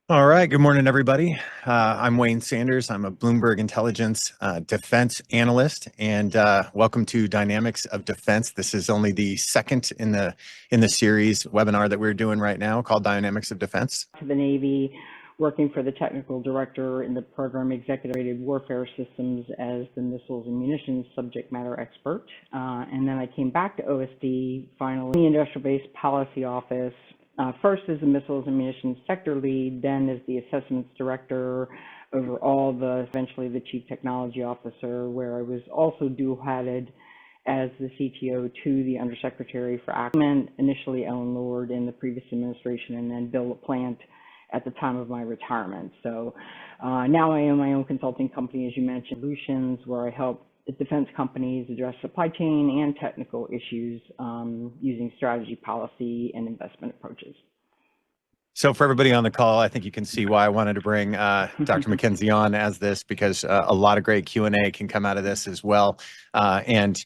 All right. Good morning, everybody. I'm Wayne Sanders. I'm a Bloomberg Intelligence defense analyst, and welcome to Dynamics of Defense. This is only the second in the series webinar that we're doing right now called Dynamics of Defense. To the Navy, working for the technical director in the program Executive Rated Warfare Systems as the missiles and munitions subject matter expert. And then I came back to OSD, finally, in the Industrial Base Policy Office, first as the missiles and munitions sector lead, then as the assessments director over eventually the chief technology officer, where I was also dual-hatted as the CTO to the Undersecretary for Action, initially Ellen Lord in the previous administration, and then Bill LaPlante at the time of my retirement. So now I own my own consulting company, as you mentioned, Solutions, where I help defense companies address supply chain and technical issues using strategy, policy, and investment approaches. So for everybody on the call, I think you can see why I wanted to bring Dr. Michienzi on as this, because a lot of great Q&A can come out of this as well. And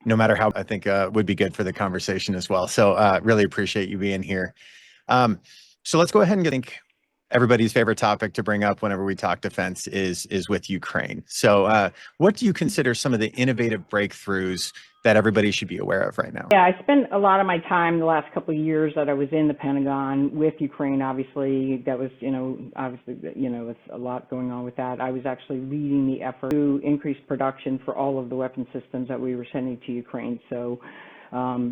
no matter how, I think would be good for the conversation as well. So really appreciate you being here. So let's go ahead and think everybody's favorite topic to bring up whenever we talk defense is with Ukraine. So what do you consider some of the innovative breakthroughs that everybody should be aware of right now? Yeah, I spent a lot of my time the last couple of years that I was in the Pentagon with Ukraine. Obviously, that was, with a lot going on with that. I was actually leading the effort to increase production for all of the weapon systems that we were sending to Ukraine. So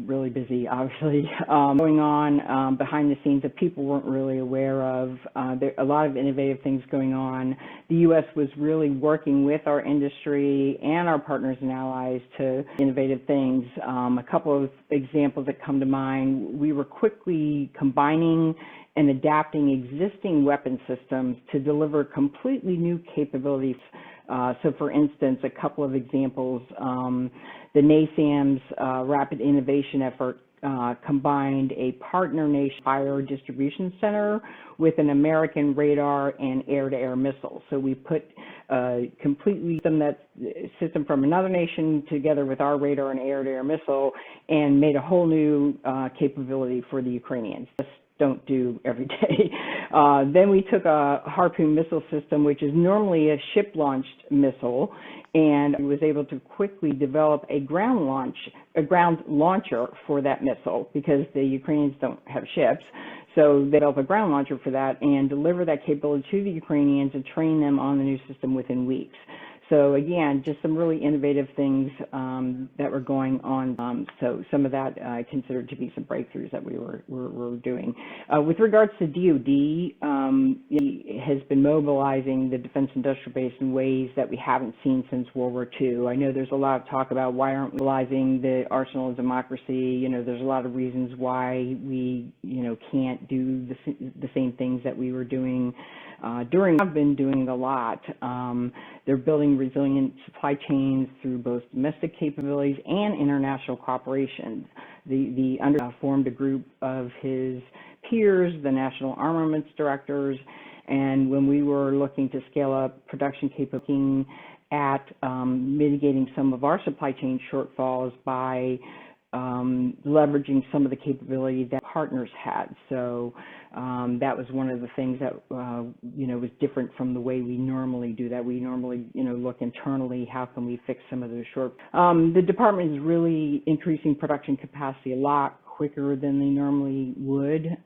really busy, obviously, going on behind the scenes that people weren't really aware of. There are a lot of innovative things going on. The U.S. was really working with our industry and our partners and allies to innovative things. A couple of examples that come to mind, we were quickly combining and adapting existing weapon systems to deliver completely new capabilities. So for instance, a couple of examples, the NASAMS Rapid Innovation Effort combined a partner nation fire distribution center with an American radar and air-to-air missile. So we put completely system from another nation together with our radar and air-to-air missile and made a whole new capability for the Ukrainians. Don't do every day. Then we took a Harpoon missile system, which is normally a ship-launched missile, and was able to quickly develop a ground launcher for that missile because the Ukrainians don't have ships. So they developed a ground launcher for that and deliver that capability to the Ukrainians and train them on the new system within weeks. So again, just some really innovative things that were going on. So some of that I considered to be some breakthroughs that we were doing. With regards to DoD, it has been mobilizing the defense industrial base in ways that we haven't seen since World War II. I know there's a lot of talk about why aren't we mobilizing the arsenal of democracy. There's a lot of reasons why we, can't do the same things that we were doing I've been doing a lot. They're building resilient supply chains through both domestic capabilities and international cooperation. The formed a group of his peers, the national armaments directors, and when we were looking to scale up production capability at mitigating some of our supply chain shortfalls by leveraging some of the capability that partners had. So that was one of the things that, was different from the way we normally do that. We normally, look internally, how can we fix some of those the department is really increasing production capacity a lot quicker than they normally would.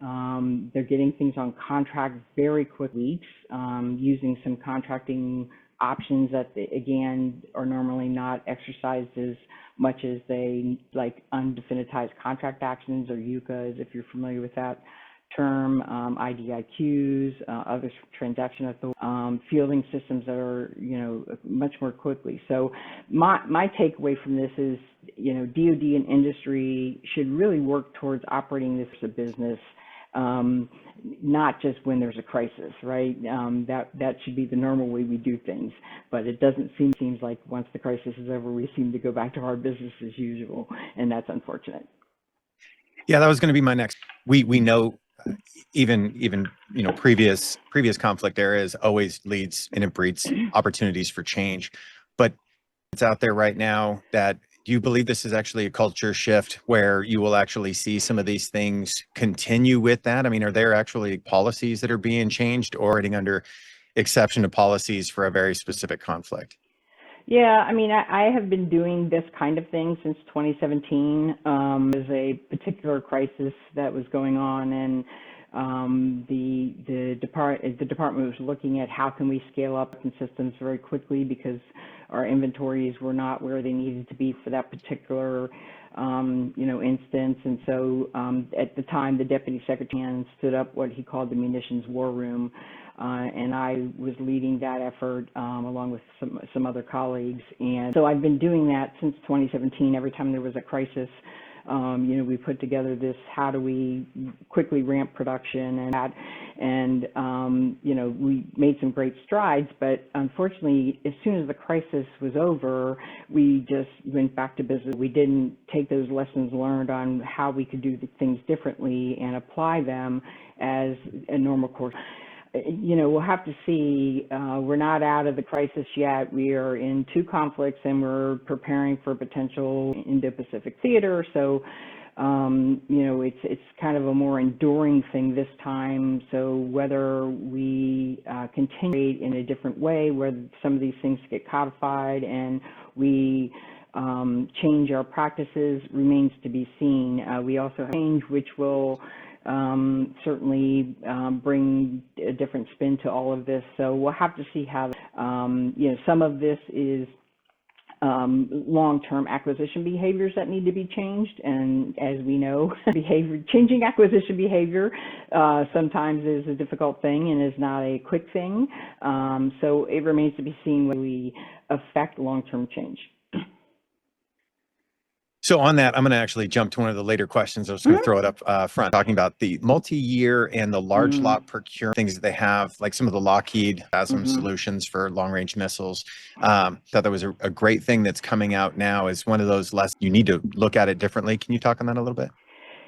They're getting things on contract very quick weeks, using some contracting options that, again, are normally not exercised as much as they like undefinitized contract actions or UCAs, if you're familiar with that term, IDIQs, other transaction authority, fielding systems that are, much more quickly. So my takeaway from this is, DoD and industry should really work towards operating this as a business, not just when there's a crisis, right? That should be the normal way we do things. But it seems like once the crisis is over, we seem to go back to our business as usual, and that's unfortunate. Yeah, that was going to be my next. We know even previous conflict areas always leads and it breeds opportunities for change, but it's out there right now that Do you believe this is actually a culture shift where you will actually see some of these things continue with that? I mean, are there actually policies that are being changed or writing under exception to policies for a very specific conflict? Yeah, I mean, I have been doing this kind of thing since 2017. There's a particular crisis that was going on, and the department was looking at how can we scale up systems very quickly because our inventories were not where they needed to be for that particular instance. And so at the time, the deputy secretary stood up what he called the munitions war room. And I was leading that effort along with some other colleagues. And so I've been doing that since 2017. Every time there was a crisis, we put together this, how do we quickly ramp production and we made some great strides, but unfortunately, as soon as the crisis was over, we just went back to business. We didn't take those lessons learned on how we could do things differently and apply them as a normal course. We'll have to see. We're not out of the crisis yet. We are in 2 conflicts, and we're preparing for potential Indo-Pacific theater. So, it's kind of a more enduring thing this time. So whether we continue in a different way, where some of these things get codified and we change our practices remains to be seen. We also have change, which will certainly bring a different spin to all of this. So we'll have to see how, some of this is long-term acquisition behaviors that need to be changed. And as we know, changing acquisition behavior sometimes is a difficult thing and is not a quick thing. So it remains to be seen whether we affect long-term change. So on that, I'm going to actually jump to one of the later questions. I was going to throw it up front, talking about the multi-year and the large lot procurement things that they have, like some of the Lockheed has some solutions for long-range missiles. Thought that was a great thing that's coming out now. Is one of those less, you need to look at it differently. Can you talk on that a little bit?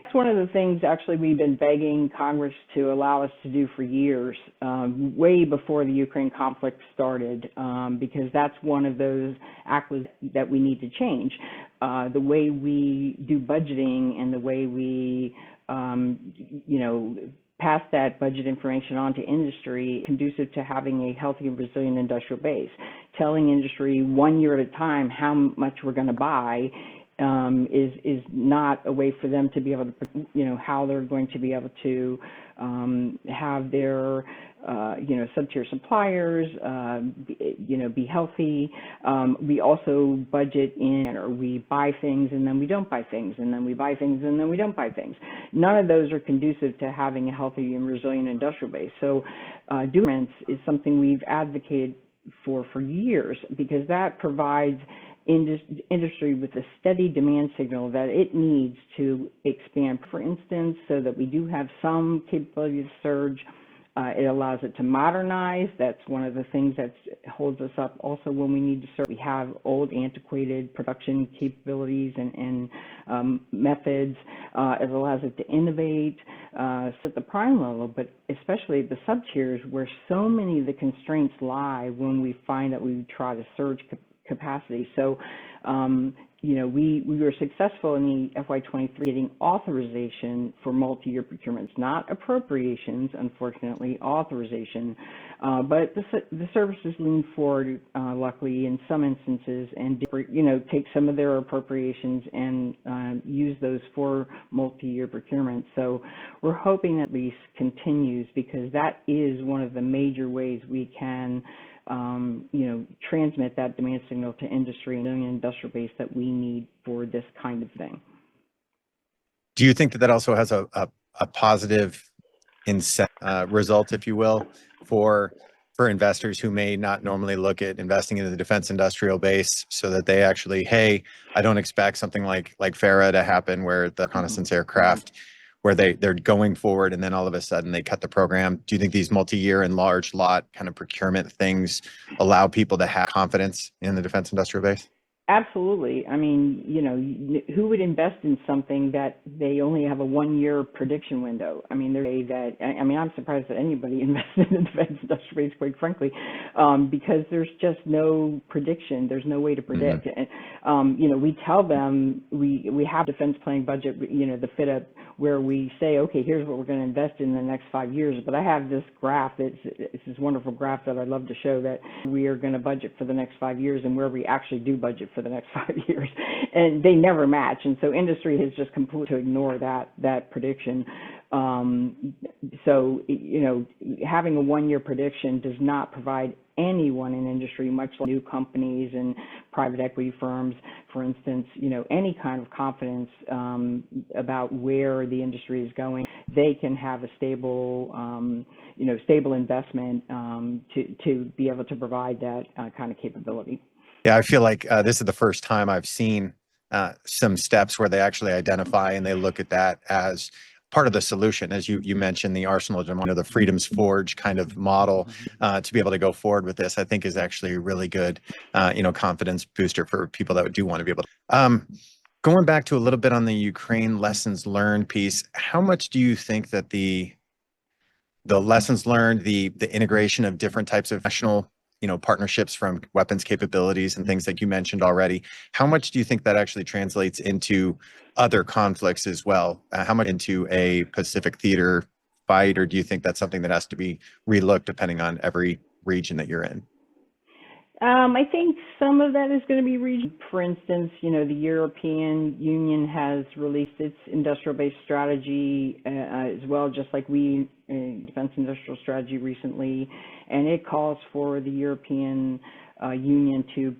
That's one of the things actually we've been begging Congress to allow us to do for years, way before the Ukraine conflict started, because that's one of those acquisitions that we need to change. The way we do budgeting and the way we, pass that budget information on to industry conducive to having a healthy and resilient industrial base. Telling industry 1 year at a time how much we're going to buy is not a way for them to be able to, how they're going to be able to have their, sub-tier suppliers, be healthy. We also budget in, or we buy things and then we don't buy things, and then we buy things and then we don't buy things. None of those are conducive to having a healthy and resilient industrial base. So doing is something we've advocated for years, because that provides industry with a steady demand signal that it needs to expand, for instance, so that we do have some capability to surge. It allows it to modernize. That's one of the things that holds us up also when we need to surge. We have old, antiquated production capabilities and methods. It allows it to innovate at the prime level, but especially at the sub-tiers where so many of the constraints lie when we find that we try to surge capacity. So, we were successful in the FY23 getting authorization for multi-year procurements, not appropriations, unfortunately, authorization. But the services lean forward, luckily, in some instances, and take some of their appropriations and use those for multi-year procurement. So we're hoping that at least continues, because that is one of the major ways we can transmit that demand signal to industry and the industrial base that we need for this kind of thing. Do you think that also has a positive result, if you will, for investors who may not normally look at investing in the defense industrial base, so that they actually, hey, I don't expect something like FARA to happen, where the reconnaissance aircraft, where they're going forward and then all of a sudden they cut the program? Do you think these multi-year and large lot kind of procurement things allow people to have confidence in the defense industrial base? Absolutely. I mean, who would invest in something that they only have a 1 year prediction window? I mean, I'm surprised that anybody invested in the defense industrial base, quite frankly, because there's just no prediction. There's no way to predict. And, we tell them we have defense planning budget, the fit up, where we say, okay, here's what we're going to invest in the next 5 years. But I have this graph it's this wonderful graph that I'd love to show, that we are going to budget for the next 5 years and where we actually do budget for the next 5 years, and they never match. And so industry has just completely to ignore that prediction. So having a 1 year prediction does not provide anyone in industry, much like new companies and private equity firms, for instance, any kind of confidence about where the industry is going. They can have a stable investment to be able to provide that kind of capability. Yeah, I feel like this is the first time I've seen some steps where they actually identify and they look at that as part of the solution. As you mentioned, the arsenal, the Freedom's Forge kind of model to be able to go forward with this, I think is actually a really good, confidence booster for people that do want to be able to. Going back to a little bit on the Ukraine lessons learned piece, how much do you think that the lessons learned, the integration of different types of national partnerships from weapons capabilities and things like you mentioned already, how much do you think that actually translates into other conflicts as well? How much into a Pacific theater fight, or do you think that's something that has to be relooked depending on every region that you're in? I think some of that is going to be regional. For instance, the European Union has released its industrial-based strategy as well, just like we, defense industrial strategy recently, and it calls for the European Union to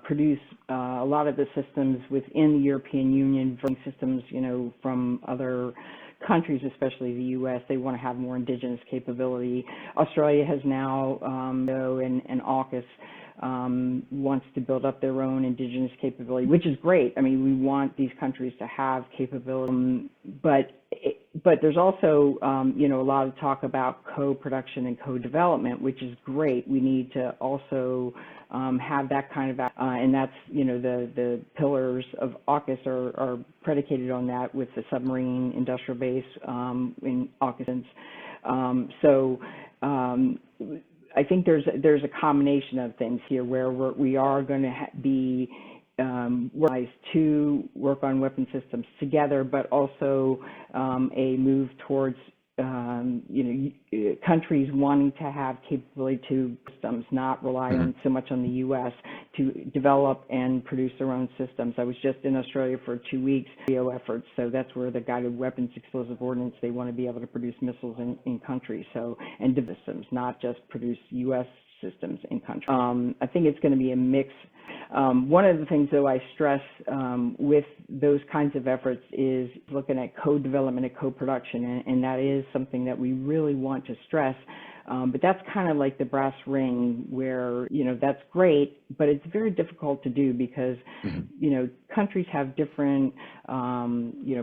produce a lot of the systems within the European Union, systems, from other countries, especially the U.S. They want to have more indigenous capability. Australia has now, and AUKUS wants to build up their own indigenous capability, which is great. I mean, we want these countries to have capability, but there's also, a lot of talk about co-production and co-development, which is great. We need to also have that kind of, and that's, the pillars of AUKUS are predicated on that, with the submarine industrial base in AUKUS. I think there's a combination of things here where we are going to be realized to work on weapon systems together, but also a move towards countries wanting to have capability to systems, not rely on so much on the U.S. to develop and produce their own systems. I was just in Australia for 2 weeks, efforts. So that's where the guided weapons, explosive ordnance, they want to be able to produce missiles in country. So, and systems, not just produce U.S. systems in country. I think it's going to be a mix. One of the things, though, I stress with those kinds of efforts is looking at co-development and co-production, and that is something that we really want to stress. But that's kind of like the brass ring, where, that's great, but it's very difficult to do because, countries have different,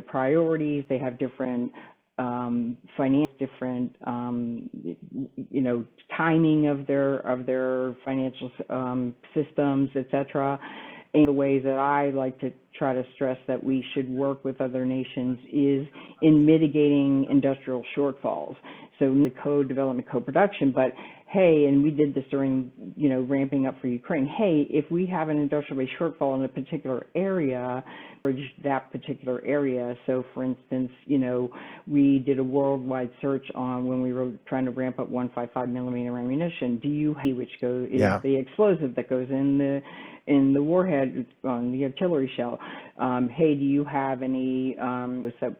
priorities. They have different finance, different, timing of their financial systems, etc. And the way that I like to try to stress that we should work with other nations is in mitigating industrial shortfalls. So co-development, co-production, but hey, and we did this during, ramping up for Ukraine. Hey, if we have an industrial base shortfall in a particular area, that particular area. So for instance, we did a worldwide search on when we were trying to ramp up 155 millimeter ammunition. Do you have, which goes is the explosive that goes in the warhead on the artillery shell? Hey, do you have any that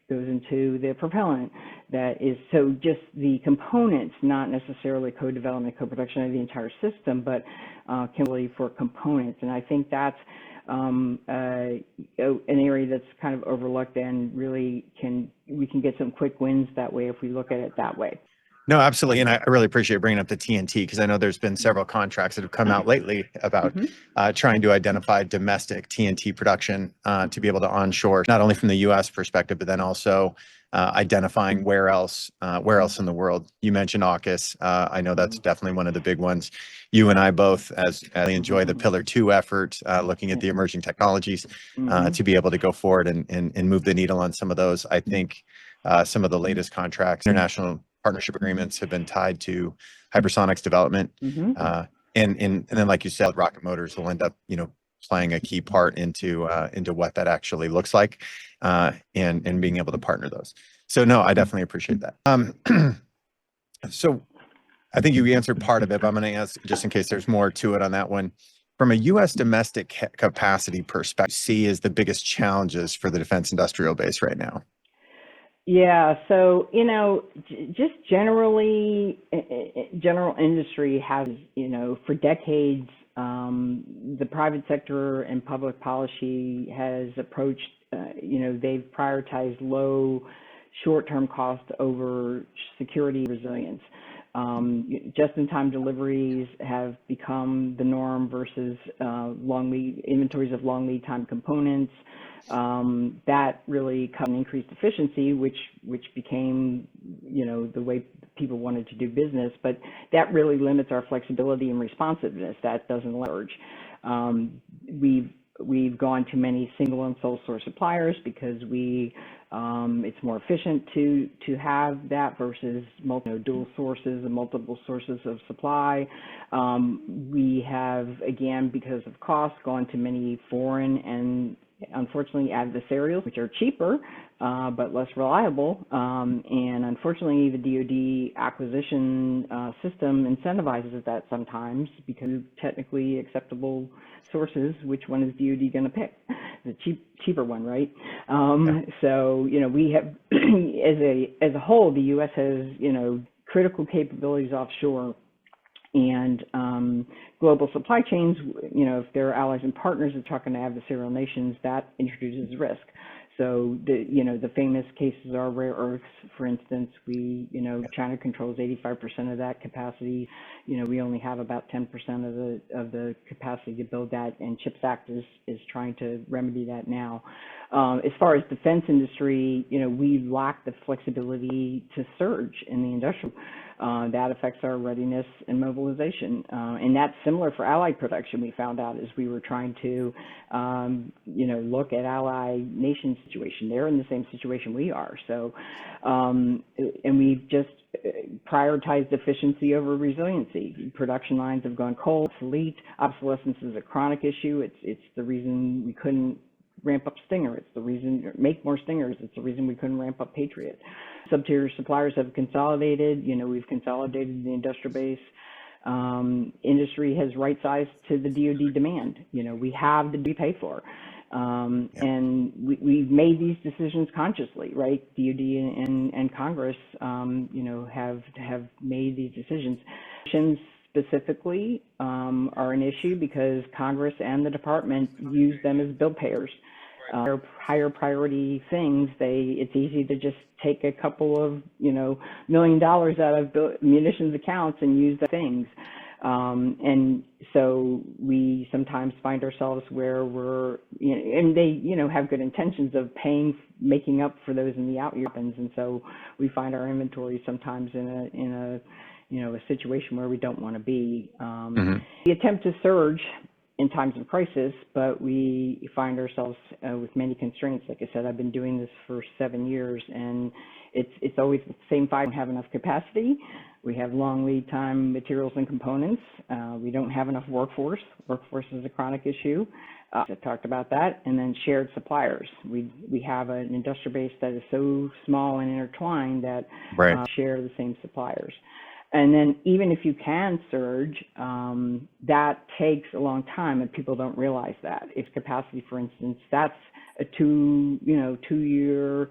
goes into the propellant? That is, so just the components, not necessarily co-development, co-production of the entire system, but capability for components. And I think that's an area that's kind of overlooked, and really we can get some quick wins that way if we look at it that way. No, absolutely. And I really appreciate bringing up the TNT because I know there's been several contracts that have come out lately about trying to identify domestic TNT production to be able to onshore, not only from the U.S. perspective, but then also identifying where else in the world. You mentioned AUKUS. I know that's definitely one of the big ones. You and I both, as I enjoy the Pillar 2 effort, looking at the emerging technologies to be able to go forward and move the needle on some of those. I think some of the latest contracts, international partnership agreements have been tied to hypersonics development. And then, like you said, rocket motors will end up, playing a key part into what that actually looks like, and being able to partner those. So no, I definitely appreciate that. So I think you answered part of it, but I'm going to ask just in case there's more to it on that one. From a U.S. domestic capacity perspective, see is the biggest challenges for the defense industrial base right now? Yeah, so, just generally, general industry has, for decades, the private sector and public policy has approached, they've prioritized low short-term cost over security resilience. Just-in-time deliveries have become the norm versus inventories of long lead time components. That really cut and increased efficiency, which became, the way people wanted to do business, but that really limits our flexibility and responsiveness. That doesn't leverage. We've gone to many single and sole source suppliers because it's more efficient to have that versus dual sources and multiple sources of supply. We have, again, because of cost, gone to many foreign and unfortunately adversarials, which are cheaper but less reliable. And unfortunately, the DoD acquisition system incentivizes that sometimes because of technically acceptable sources. Which one is DoD going to pick? The cheaper one, right? So we have, as a whole, the U.S. has critical capabilities offshore. And global supply chains, if their allies and partners are talking to adversarial nations, that introduces risk. So the famous cases are rare earths, for instance. China controls 85% of that capacity. We only have about 10% of the capacity to build that, and CHIPS Act is trying to remedy that now. As far as defense industry, we lack the flexibility to surge in the industrial. That affects our readiness and mobilization. And that's similar for allied production, we found out, as we were trying to, look at allied nation situation. They're in the same situation we are. So, and we've just prioritized efficiency over resiliency. Production lines have gone cold, obsolete. Obsolescence is a chronic issue. It's the reason we couldn't ramp up Stinger. It's the reason, make more Stingers. It's the reason we couldn't ramp up Patriot. Sub-tier suppliers have consolidated. We've consolidated the industrial base. Industry has right-sized to the DoD demand. We have the pay for. And we've made these decisions consciously, right? DoD and Congress, have made these decisions. Specifically, are an issue because Congress and the department use them as bill payers. Higher priority things, it's easy to just take a couple of, $1 million out of munitions accounts and use the things. And so we sometimes find ourselves where we're, and they, have good intentions of making up for those in the out year. And so we find our inventory sometimes in a situation where we don't want to be. We attempt to surge in times of crisis, but we find ourselves with many constraints. Like I said, I've been doing this for 7 years, and it's always the same fight. We don't have enough capacity. We have long lead time materials and components. We don't have enough workforce. Workforce is a chronic issue. I talked about that. And then shared suppliers. We have an industrial base that is so small and intertwined that share the same suppliers. And then even if you can surge, that takes a long time, and people don't realize that. If capacity, for instance, that's a two-year,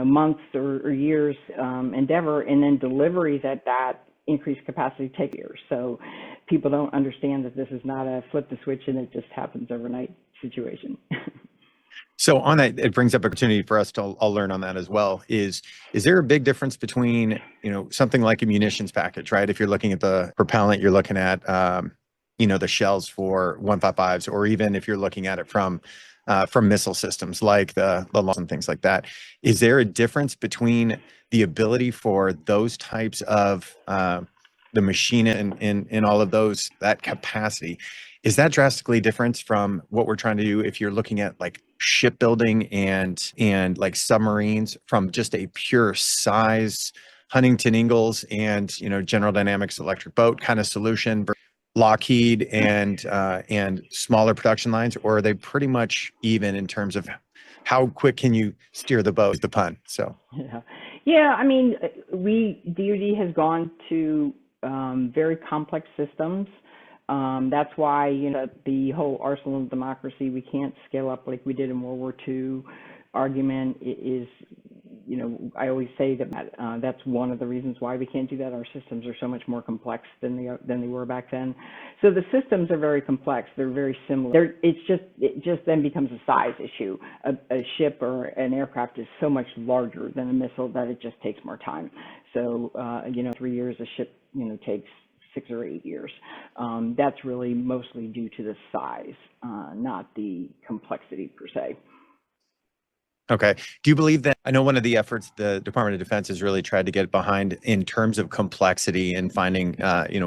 months or years endeavor, and then deliveries at that increased capacity take years. So people don't understand that this is not a flip the switch and it just happens overnight situation. So on that, it brings up opportunity for us to all learn on that as well. Is there a big difference between, something like a munitions package, right? If you're looking at the propellant, you're looking at, the shells for 155s, or even if you're looking at it from missile systems like the launch and things like that. Is there a difference between the ability for those types of the machine in all of those, that capacity? Is that drastically different from what we're trying to do if you're looking at like shipbuilding and like submarines from just a pure size Huntington Ingalls and General Dynamics electric boat kind of solution, Lockheed and smaller production lines, or are they pretty much even in terms of how quick can you steer the boat? Is the pun. So yeah. I mean, DoD has gone to very complex systems. That's why, the whole arsenal of democracy, we can't scale up like we did in World War II argument is, I always say that that's one of the reasons why we can't do that. Our systems are so much more complex than they were back then. So the systems are very complex. They're very similar. It just then becomes a size issue. A ship or an aircraft is so much larger than a missile that it just takes more time. So, 3 years a ship, takes 6 or 8 years. That's really mostly due to the size, not the complexity per se. Okay. Do you believe that? I know one of the efforts the Department of Defense has really tried to get behind in terms of complexity and finding,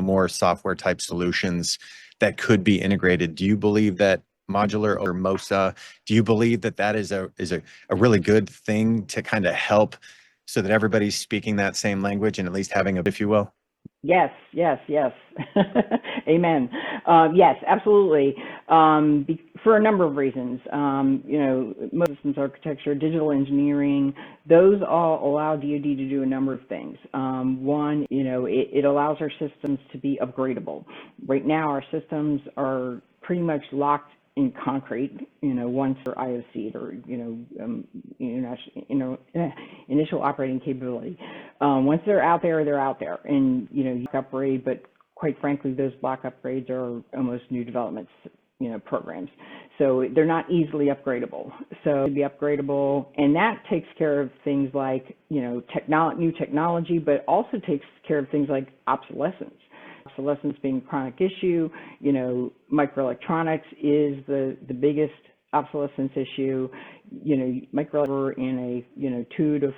more software type solutions that could be integrated. Do you believe that modular or MOSA, do you believe that is a really good thing to kind of help so that everybody's speaking that same language and at least having if you will? Yes. Amen. Yes, absolutely. For a number of reasons, most systems architecture, digital engineering, those all allow DoD to do a number of things. One, it allows our systems to be upgradable. Right now, our systems are pretty much locked in concrete, once they're IOC or, initial operating capability. Once they're out there, and, you upgrade, but quite frankly, those block upgrades are almost new developments, programs. So they're not easily upgradable. So to be upgradable, and that takes care of things like, new technology, but also takes care of things like obsolescence. Obsolescence being a chronic issue, microelectronics is the biggest obsolescence issue. Microelectronics in a 2 to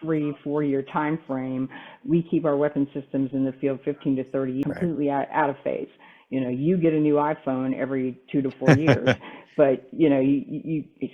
3, 4 year time frame, we keep our weapon systems in the field 15 to 30 years, completely out of phase. You get a new iPhone every 2 to 4 years, but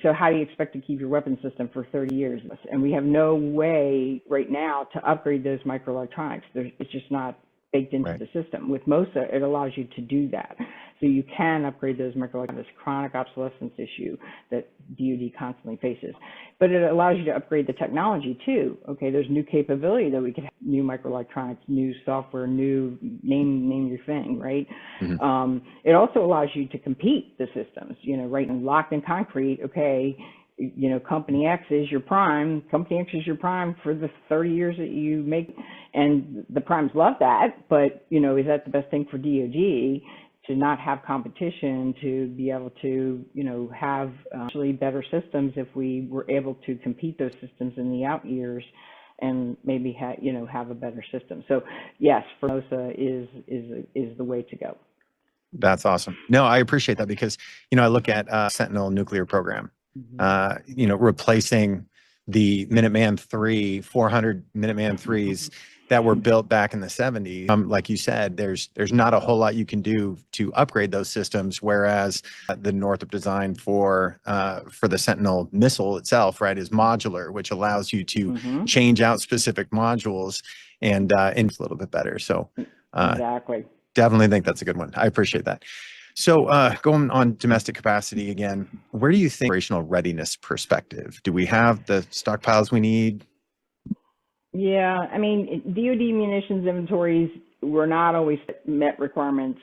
so how do you expect to keep your weapon system for 30 years? And we have no way right now to upgrade those microelectronics. It's just not baked into the system. With MOSA, it allows you to do that. So you can upgrade those microelectronics, this chronic obsolescence issue that DoD constantly faces. But it allows you to upgrade the technology too. Okay, there's new capability that we can have, new microelectronics, new software, new name your thing, right? Mm-hmm. It also allows you to compete the systems, right, and locked in concrete, okay, company X is your prime. Company X is your prime for the 30 years that you make. And the primes love that, but, is that the best thing for DoD to not have competition, to be able to, have actually better systems if we were able to compete those systems in the out years and maybe have a better system. So yes, Formosa is the way to go. That's awesome. No, I appreciate that because, I look at Sentinel nuclear program. Replacing the Minuteman 400 Minuteman 3s that were built back in the 70s. Like you said, there's not a whole lot you can do to upgrade those systems, whereas the Northrop design for the Sentinel missile itself, right, is modular, which allows you to change out specific modules and it's a little bit better. So exactly. Definitely think that's a good one. I appreciate that. So going on domestic capacity again, where do you think operational readiness perspective? Do we have the stockpiles we need? Yeah, I mean, DoD munitions inventories were not always met requirements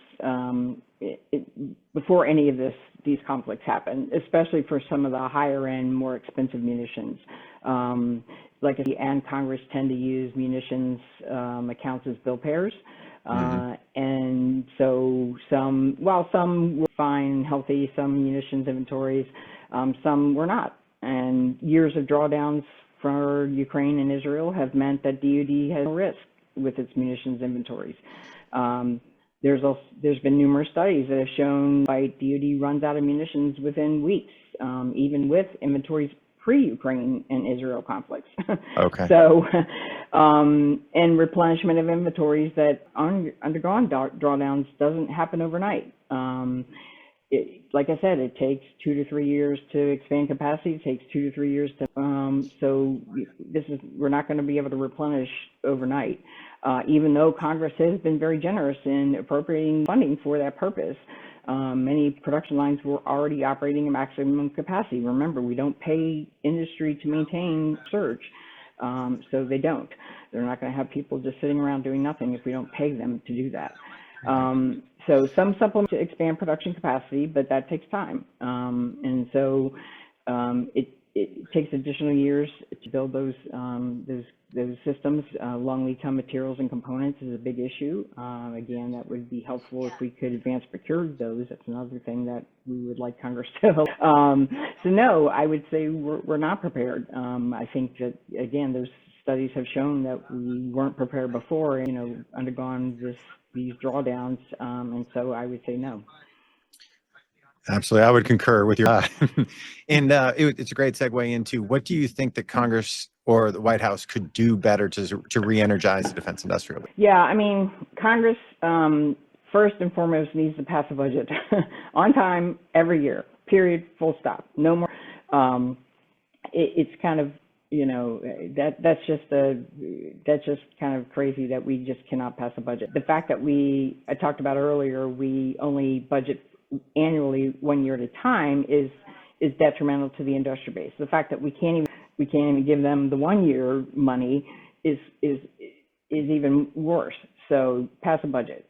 before any of these conflicts happened, especially for some of the higher end, more expensive munitions. Like and Congress tend to use munitions accounts as bill payers. And so some were fine, healthy, some munitions inventories Some were not. And years of drawdowns for Ukraine and Israel have meant that DoD has no risk with its munitions inventories. There's been numerous studies that have shown like DoD runs out of munitions within weeks, even with inventories pre-Ukraine and Israel conflicts. Okay. So, and replenishment of inventories that undergone drawdowns doesn't happen overnight. Like I said, it takes 2 to 3 years to expand capacity. It takes 2 to 3 years to, so we're not going to be able to replenish overnight. Even though Congress has been very generous in appropriating funding for that purpose. Many production lines were already operating at maximum capacity. Remember, we don't pay industry to maintain surge, so they don't. They're not going to have people just sitting around doing nothing if we don't pay them to do that. So some supplements to expand production capacity, but that takes time. And so it takes additional years to build those systems. Long lead time materials and components is a big issue. Again, that would be helpful if we could advance procure those. That's another thing that we would like Congress to help. So no, I would say we're not prepared. I think that, again, those studies have shown that we weren't prepared before, undergone these drawdowns. And so I would say no. Absolutely. I would concur with your, and it's a great segue into what do you think that Congress or the White House could do better to re-energize the defense industrial? Yeah, I mean, Congress, first and foremost, needs to pass a budget on time every year, period, full stop, no more. It's kind of, that's just kind of crazy that we just cannot pass a budget. The fact that I talked about earlier, we only budget annually 1 year at a time is detrimental to the industrial base. The fact that we can't even give them the 1 year money is even worse. So pass a budget.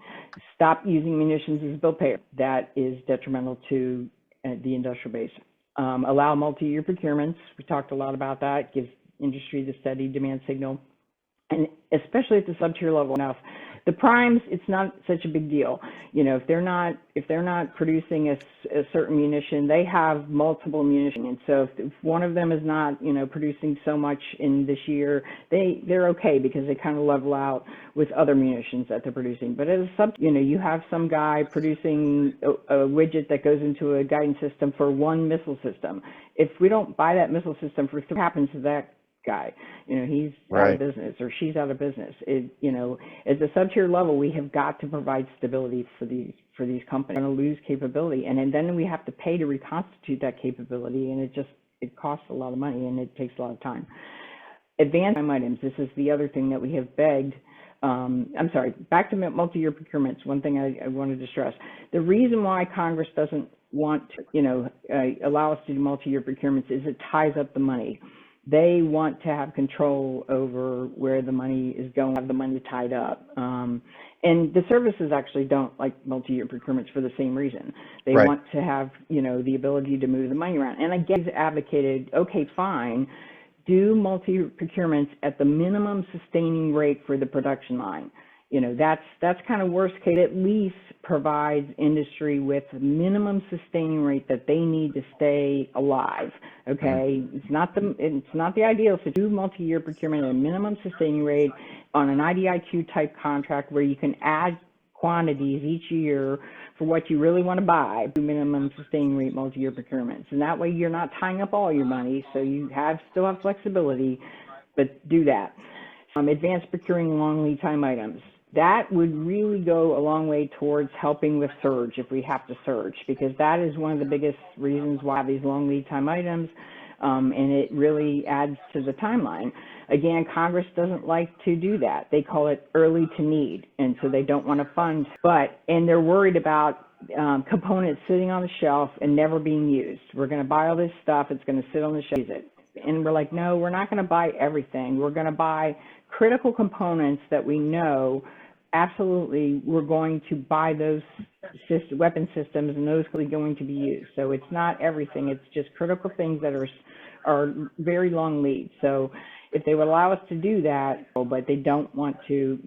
Stop using munitions as bill payer. That is detrimental to the industrial base. Allow multi-year procurements. We talked a lot about that. Gives industry the steady demand signal, and especially at the sub-tier level enough. The primes, it's not such a big deal. If they're not producing a certain munition, they have multiple munitions. And so if one of them is not, producing so much in this year, they're okay because they kind of level out with other munitions that they're producing. But as a you have some guy producing a widget that goes into a guidance system for one missile system. If we don't buy that missile system what happens to that guy? He's out of business or she's out of business. At the sub-tier level, we have got to provide stability for these companies. We're going to lose capability, and then we have to pay to reconstitute that capability, and it costs a lot of money and it takes a lot of time. Advanced items. This is the other thing that we have begged. I'm sorry. Back to multi-year procurements. One thing I wanted to stress: the reason why Congress doesn't want to, allow us to do multi-year procurements is it ties up the money. They want to have control over where the money is going, have the money tied up. And the services actually don't like multi-year procurements for the same reason. They want to have, the ability to move the money around. And I guess advocated, okay, fine, do multi-year procurements at the minimum sustaining rate for the production line. That's kind of worst case. At least provides industry with minimum sustaining rate that they need to stay alive. Okay, it's not the ideal to do multi-year procurement at a minimum sustaining rate on an IDIQ type contract where you can add quantities each year for what you really want to buy. Do minimum sustaining rate multi-year procurements, and that way you're not tying up all your money, so you still have flexibility, but do that. Advanced procuring long lead time items. That would really go a long way towards helping with surge if we have to surge, because that is one of the biggest reasons why these long lead time items, and it really adds to the timeline. Again, Congress doesn't like to do that. They call it early to need, and so they don't want to fund. And they're worried about components sitting on the shelf and never being used. We're going to buy all this stuff. It's going to sit on the shelf. Use it. And we're like, no, we're not going to buy everything. We're going to buy critical components that we know absolutely we're going to buy those weapon systems, and those are going to be used. So it's not everything. It's just critical things that are very long lead. So if they would allow us to do that, but they don't want to,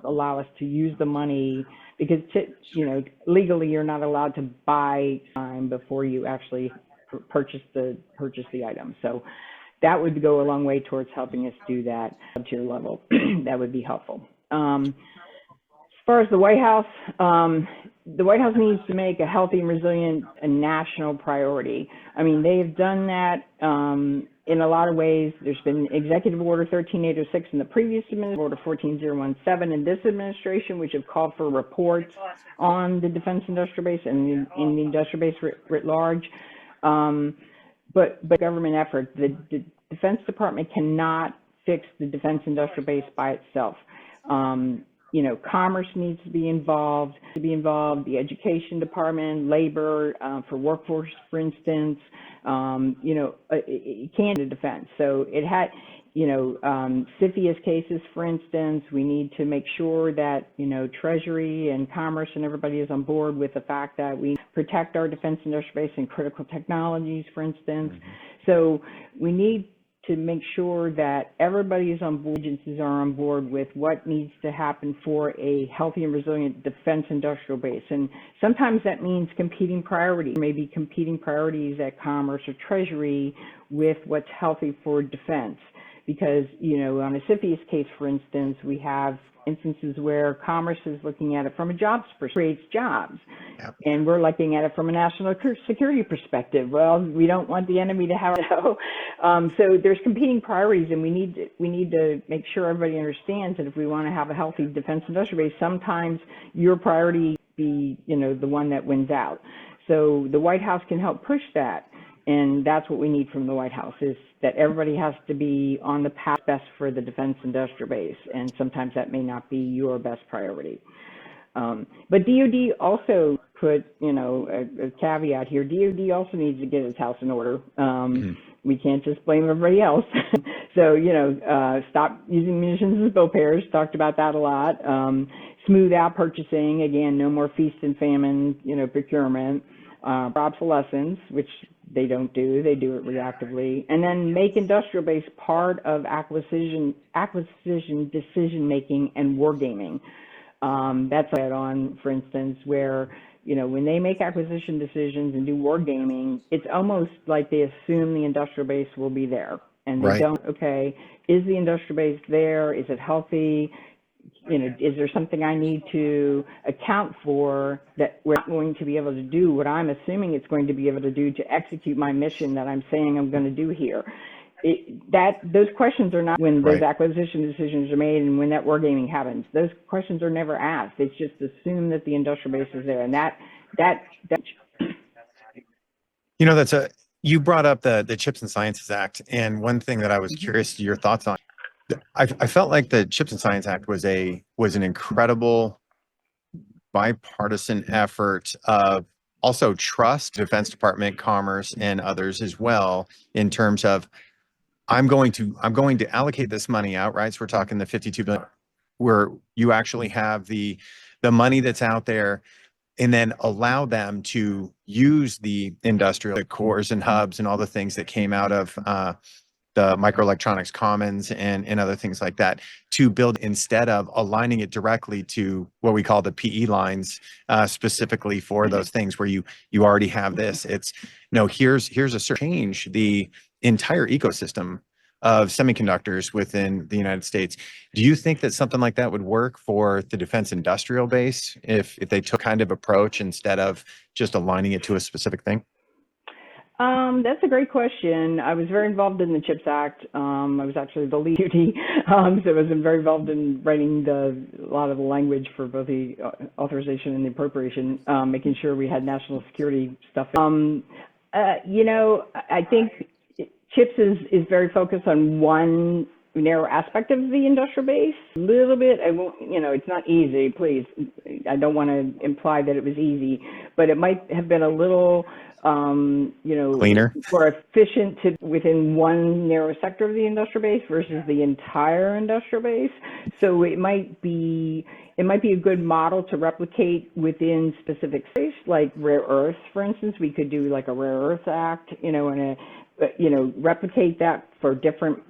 allow us to use the money, because legally you're not allowed to buy time before you actually purchase the item. So that would go a long way towards helping us do that tier level. That would be helpful. As far as the White House needs to make a healthy and resilient a national priority. I mean, they've done that in a lot of ways. There's been Executive Order 13806 in the previous administration, Order 14017 in this administration, which have called for reports on the defense industrial base and in the industrial base writ large. But government effort, the Defense Department cannot fix the defense industrial base by itself. You know, commerce needs to be involved, the education department, labor, for workforce, for instance, you know, it can't do defense. So it had, you know, CFIUS cases, for instance, we need to make sure that, you know, Treasury and Commerce and everybody is on board with the fact that we protect our defense industrial base and critical technologies, for instance. So we need to make sure that everybody is on board, agencies are on board with what needs to happen for a healthy and resilient defense industrial base. And sometimes that means competing priorities, maybe competing priorities at Commerce or Treasury with what's healthy for defense. Because, you know, on a CFIUS case, for instance, we have instances where Commerce is looking at it from a jobs perspective, creates jobs. Yep. And we're looking at it from a national security perspective. Well, we don't want the enemy to have it. So there's competing priorities, and we need to make sure everybody understands that if we want to have a healthy defense industrial base, sometimes your priority be, you know, the one that wins out. So the White House can help push that. And that's what we need from the White House, is that everybody has to be on the path best for the defense industrial base. And sometimes that may not be your best priority. But DOD also put, you know, a caveat here. DOD also needs to get its house in order. We can't just blame everybody else. So, you know, stop using munitions as bill payers. Talked about that a lot. Smooth out purchasing. Again, no more feast and famine, you know, procurement. Obsolescence, which they don't do, they do it reactively, and then make industrial base part of acquisition decision making and wargaming. That's on, for instance, where, you know, when they make acquisition decisions and do wargaming, it's almost like they assume the industrial base will be there, and they don't. Okay, is the industrial base there? Is it healthy? You know, is there something I need to account for that we're not going to be able to do what I'm assuming it's going to be able to do to execute my mission that I'm saying I'm going to do here? Those questions are not when those acquisition decisions are made and when that wargaming happens. Those questions are never asked. It's just assumed that the industrial base is there, and that. You know, you brought up the Chips and Sciences Act, and one thing that I was curious to your thoughts on. I felt like the Chips and Science Act was an incredible bipartisan effort of also trust Defense Department, Commerce, and others as well, in terms of I'm going to allocate this money out, right? So we're talking the $52 billion, where you actually have the money that's out there, and then allow them to use the industrial cores and hubs and all the things that came out of the microelectronics commons and other things like that to build, instead of aligning it directly to what we call the PE lines, specifically for those things where you already have this. It's no, here's a change the entire ecosystem of semiconductors within the United States. Do you think that something like that would work for the defense industrial base if they took kind of approach instead of just aligning it to a specific thing? That's a great question. I was very involved in the CHIPS Act. I was actually the lead duty, so I was very involved in writing a lot of the language for both the authorization and the appropriation, making sure we had national security stuff. You know, I think CHIPS is very focused on one narrow aspect of the industrial base. A little bit, I won't, you know, it's not easy, please. I don't want to imply that it was easy, but it might have been a little you know, cleaner, more efficient within one narrow sector of the industrial base versus the entire industrial base. So it might be a good model to replicate within specific space, like rare earths, for instance. We could do like a Rare Earth Act, you know, and replicate that for different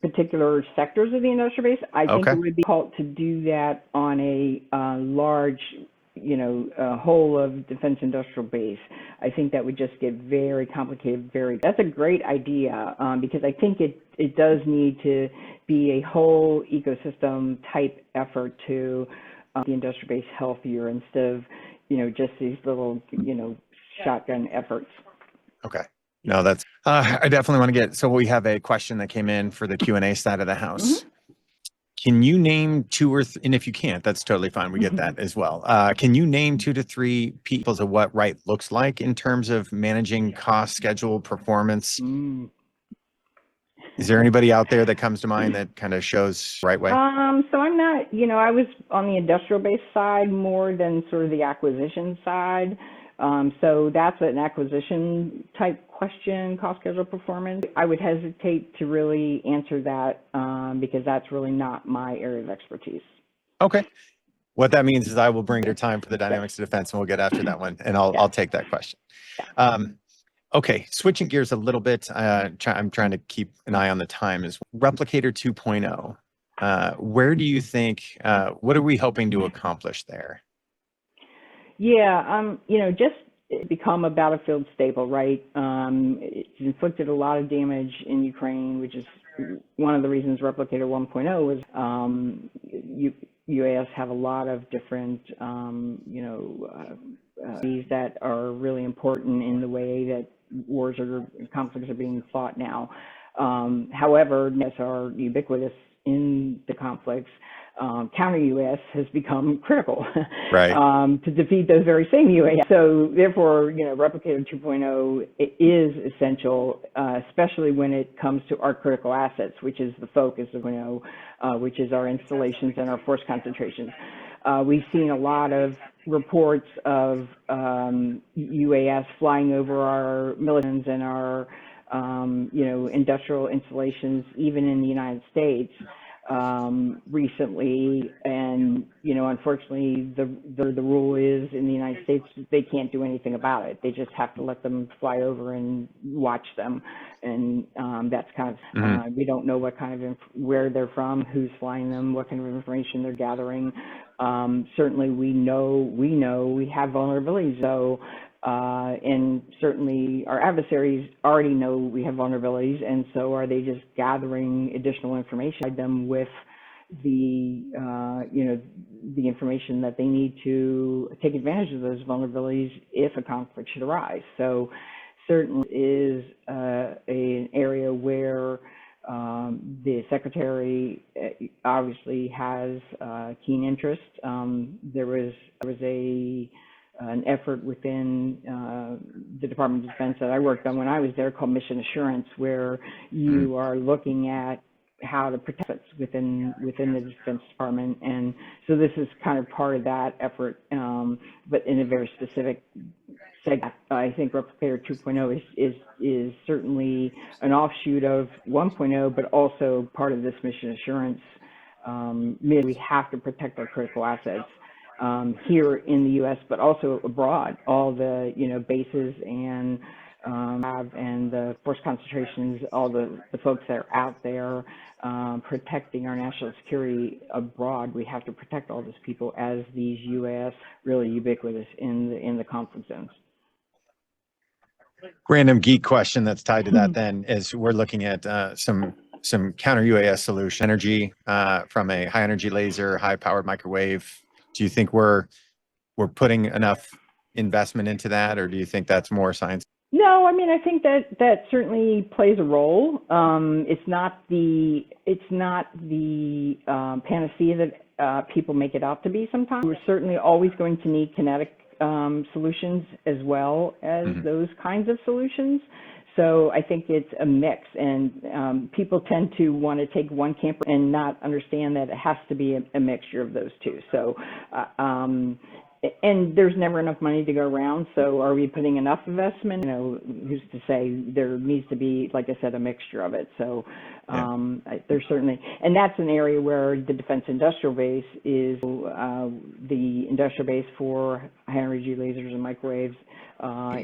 particular sectors of the industrial base. I think it would be difficult to do that on a large whole of defense industrial base, I think that would just get very complicated. That's a great idea, because I think it does need to be a whole ecosystem type effort to the industrial base healthier instead of, just these little, shotgun efforts. Okay. No, that's, I definitely want to get, so we have a question that came in for the Q&A side of the house. Mm-hmm. Can you name two or and if you can't, that's totally fine. We get that as well. Can you name 2 to 3 people of what right looks like in terms of managing cost, schedule, performance? Is there anybody out there that comes to mind that kind of shows the right way? So I'm not, I was on the industrial base side more than sort of the acquisition side. So that's an acquisition type question, cost, schedule, performance. I would hesitate to really answer that because that's really not my area of expertise. Okay. What that means is I will bring your time for the dynamics of defense and we'll get after that one. And I'll take that question. Okay. Switching gears a little bit. I'm trying to keep an eye on the time. Is Replicator 2.0. Where do you think, what are we hoping to accomplish there? Yeah, just become a battlefield staple, right? It's inflicted a lot of damage in Ukraine, which is one of the reasons Replicator 1.0 was UAS have a lot of different, these that are really important in the way that conflicts are being fought now. However, UAS are ubiquitous in the conflicts. Counter UAS has become critical to defeat those very same UAS. So therefore, Replicator 2.0 is essential, especially when it comes to our critical assets, which is the focus of 2.0, which is our installations and our force concentrations. We've seen a lot of reports of UAS flying over our militants and our industrial installations, even in the United States. Recently, and unfortunately, the rule is in the United States they can't do anything about it. They just have to let them fly over and watch them, and that's kind of we don't know what kind of where they're from, who's flying them, what kind of information they're gathering. Certainly, we know we have vulnerabilities, so. And certainly our adversaries already know we have vulnerabilities, and so are they just gathering additional information them with the the information that they need to take advantage of those vulnerabilities if a conflict should arise. So certainly is an area where the Secretary obviously has keen interest. There was an effort within the Department of Defense that I worked on when I was there called Mission Assurance, where you are looking at how to protect it within the Defense Department. And so this is kind of part of that effort, but in a very specific segment. I think Replicator 2.0 is certainly an offshoot of 1.0, but also part of this Mission Assurance. We have to protect our critical assets. Here in the U.S., but also abroad, all the bases and the force concentrations, all the folks that are out there protecting our national security abroad. We have to protect all these people as these UAS really ubiquitous in the conflict zones. Random geek question that's tied to that then is we're looking at some counter UAS solution energy from a high energy laser, high powered microwave. Do you think we're putting enough investment into that, or do you think that's more science? No, I mean, I think that certainly plays a role. It's not the panacea that people make it out to be sometimes. We're certainly always going to need kinetic solutions as well as those kinds of solutions. So I think it's a mix, and people tend to want to take one camp and not understand that it has to be a mixture of those two. So, and there's never enough money to go around. So are we putting enough investment? Who's to say? There needs to be, like I said, a mixture of it. So there's certainly, and that's an area where the defense industrial base is the industrial base for high energy lasers and microwaves.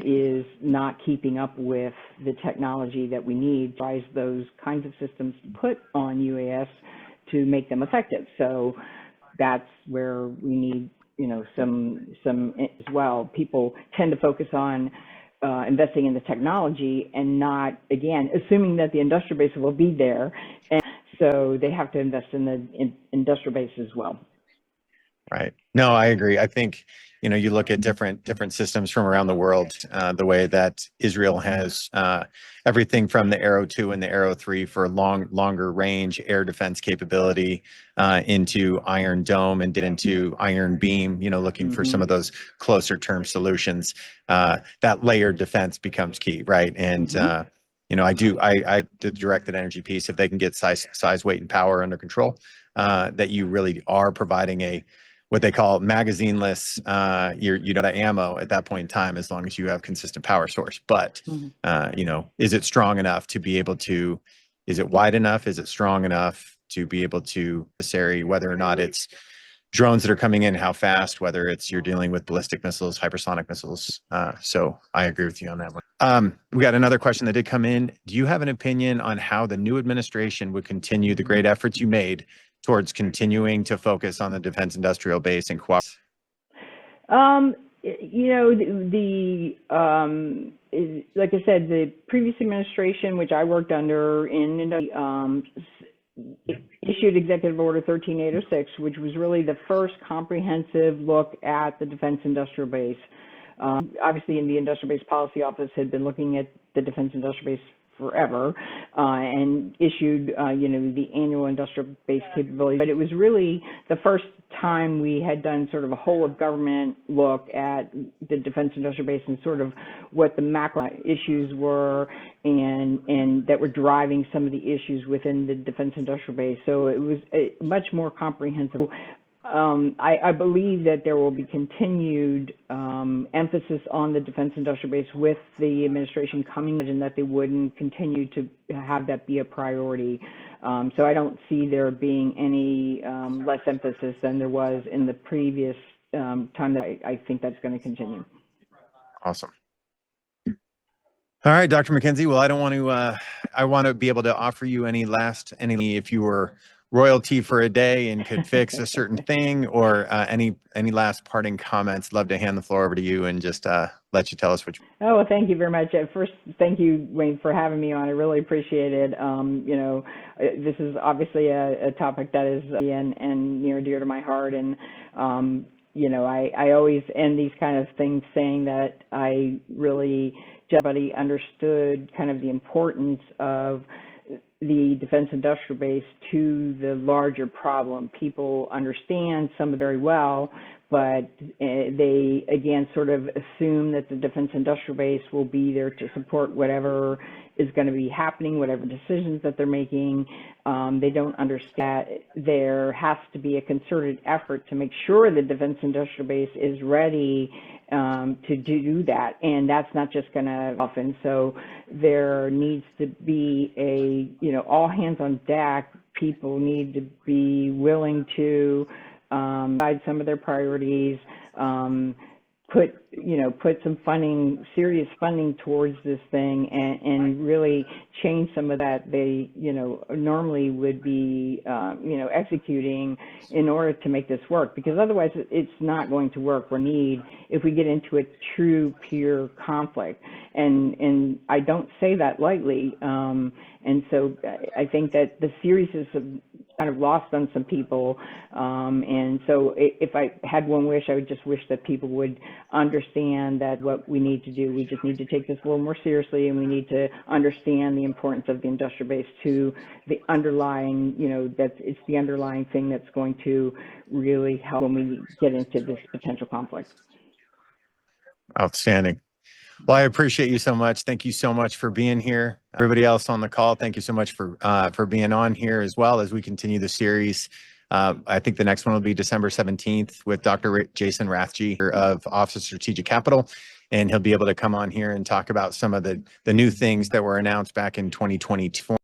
Is not keeping up with the technology that we need to rise those kinds of systems put on UAS to make them effective. So that's where we need, some as well. People tend to focus on investing in the technology and not, again, assuming that the industrial base will be there. And so they have to invest in the industrial base as well. Right. No, I agree. I think, you look at different systems from around the world, the way that Israel has everything from the Arrow 2 and the Arrow 3 for longer range air defense capability into Iron Dome and into Iron Beam, looking for some of those closer term solutions. That layered defense becomes key, right? And I the directed energy piece, if they can get size, weight, and power under control, that you really are providing what they call magazineless, you don't have ammo at that point in time, as long as you have consistent power source. But, is it strong enough to be able to, is it wide enough? Is it strong enough to be able to, whether or not it's drones that are coming in, how fast, whether it's you're dealing with ballistic missiles, hypersonic missiles. So I agree with you on that one. We got another question that did come in. Do you have an opinion on how the new administration would continue the great efforts you made towards continuing to focus on the defense industrial base and cooperation? Like I said, the previous administration, which I worked under, issued Executive Order 13806, which was really the first comprehensive look at the defense industrial base. Obviously, in the Industrial Base Policy Office had been looking at the defense industrial base forever, and issued, the annual industrial base capability. But it was really the first time we had done sort of a whole of government look at the defense industrial base and sort of what the macro issues were and that were driving some of the issues within the defense industrial base. So it was a much more comprehensive. I believe that there will be continued emphasis on the defense industrial base with the administration coming in, and that they wouldn't continue to have that be a priority. So I don't see there being any less emphasis than there was in the previous time. That I think that's going to continue. Awesome. All right, Dr. Michienzi. Well, I want to be able to offer you any if you were royalty for a day and could fix a certain thing, or any last parting comments. Love to hand the floor over to you and just let you tell us what you. Oh, well, thank you very much. First, thank you, Wayne, for having me on. I really appreciate it. This is obviously a topic that is and near and dear to my heart. And I always end these kind of things saying that I really everybody understood kind of the importance of the defense industrial base to the larger problem. People understand some very well, but they, again, sort of assume that the defense industrial base will be there to support whatever is going to be happening, whatever decisions that they're making. They don't understand there has to be a concerted effort to make sure the defense industrial base is ready to do that, and that's not just going to happen. So there needs to be all hands on deck. People need to be willing to decide some of their priorities, put some funding, serious funding towards this thing, and really change some of that they, normally would be, executing in order to make this work, because otherwise it's not going to work. We need, if we get into a true peer conflict, and I don't say that lightly, and so I think that the series is kind of lost on some people, and so if I had one wish, I would just wish that people would understand that what we need to do, we just need to take this a little more seriously, and we need to understand the importance of the industrial base to the underlying, that it's the underlying thing that's going to really help when we get into this potential conflict. Outstanding. Well, I appreciate you so much. Thank you so much for being here. Everybody else on the call, thank you so much for being on here as well as we continue the series. I think the next one will be December 17th with Dr. Jason Rathje of Office of Strategic Capital, and he'll be able to come on here and talk about some of the new things that were announced back in 2022.